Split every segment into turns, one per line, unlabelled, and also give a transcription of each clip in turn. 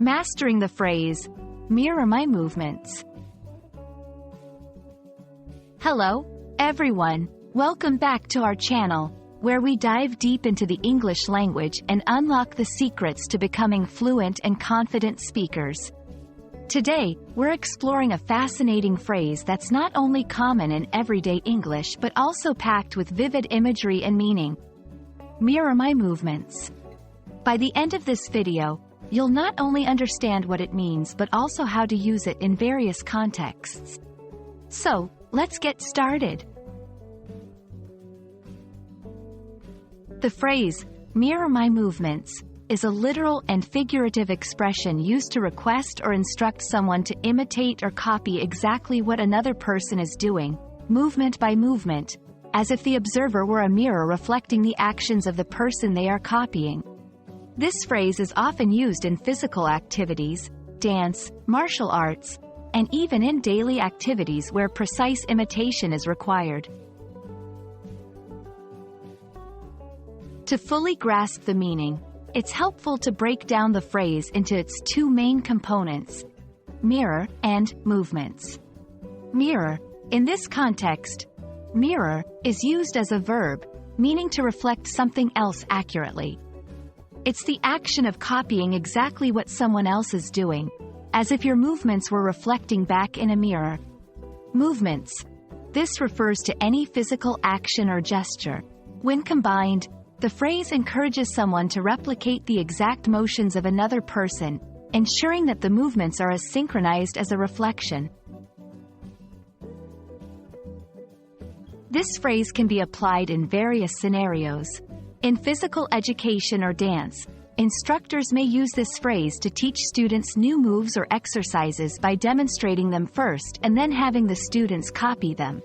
Mastering the phrase, mirror my movements. Hello, everyone. Welcome back to our channel, where we dive deep into the English language and unlock the secrets to becoming fluent and confident speakers. Today, we're exploring a fascinating phrase that's not only common in everyday English but also packed with vivid imagery and meaning. Mirror my movements. By the end of this video, you'll not only understand what it means but also how to use it in various contexts. So, let's get started. The phrase, mirror my movements, is a literal and figurative expression used to request or instruct someone to imitate or copy exactly what another person is doing, movement by movement, as if the observer were a mirror reflecting the actions of the person they are copying. This phrase is often used in physical activities, dance, martial arts, and even in daily activities where precise imitation is required. To fully grasp the meaning, it's helpful to break down the phrase into its two main components, mirror and movements. Mirror, in this context, mirror is used as a verb, meaning to reflect something else accurately. It's the action of copying exactly what someone else is doing, as if your movements were reflecting back in a mirror. Movements. This refers to any physical action or gesture. When combined, the phrase encourages someone to replicate the exact motions of another person, ensuring that the movements are as synchronized as a reflection. This phrase can be applied in various scenarios. In physical education or dance, instructors may use this phrase to teach students new moves or exercises by demonstrating them first and then having the students copy them.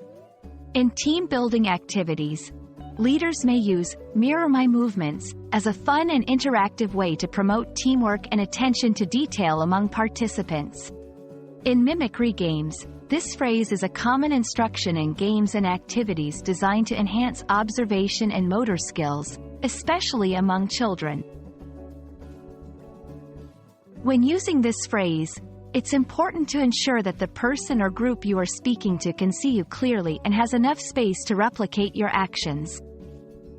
In team-building activities, leaders may use mirror my movements as a fun and interactive way to promote teamwork and attention to detail among participants. In mimicry games, this phrase is a common instruction in games and activities designed to enhance observation and motor skills, especially among children. When using this phrase, it's important to ensure that the person or group you are speaking to can see you clearly and has enough space to replicate your actions.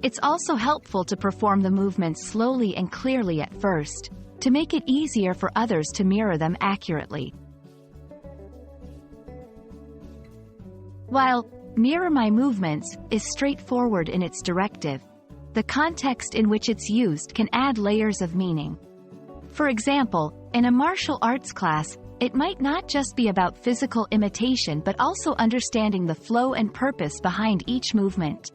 It's also helpful to perform the movements slowly and clearly at first, to make it easier for others to mirror them accurately. While mirror my movements is straightforward in its directive, the context in which it's used can add layers of meaning. For example, in a martial arts class, it might not just be about physical imitation but also understanding the flow and purpose behind each movement.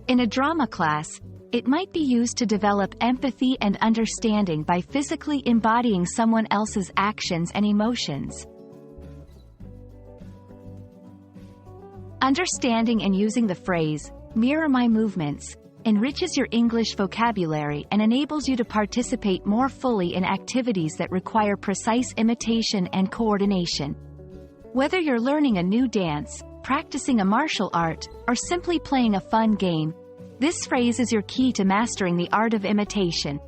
In a drama class, it might be used to develop empathy and understanding by physically embodying someone else's actions and emotions. Understanding and using the phrase, mirror my movements, enriches your English vocabulary and enables you to participate more fully in activities that require precise imitation and coordination. Whether you're learning a new dance, practicing a martial art, or simply playing a fun game, this phrase is your key to mastering the art of imitation.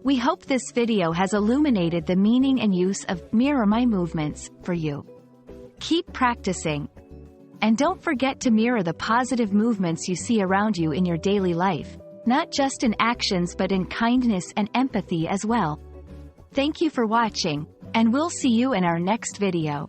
We hope this video has illuminated the meaning and use of mirror my movements for you. Keep practicing. And don't forget to mirror the positive movements you see around you in your daily life, not just in actions but in kindness and empathy as well. Thank you for watching, and we'll see you in our next video.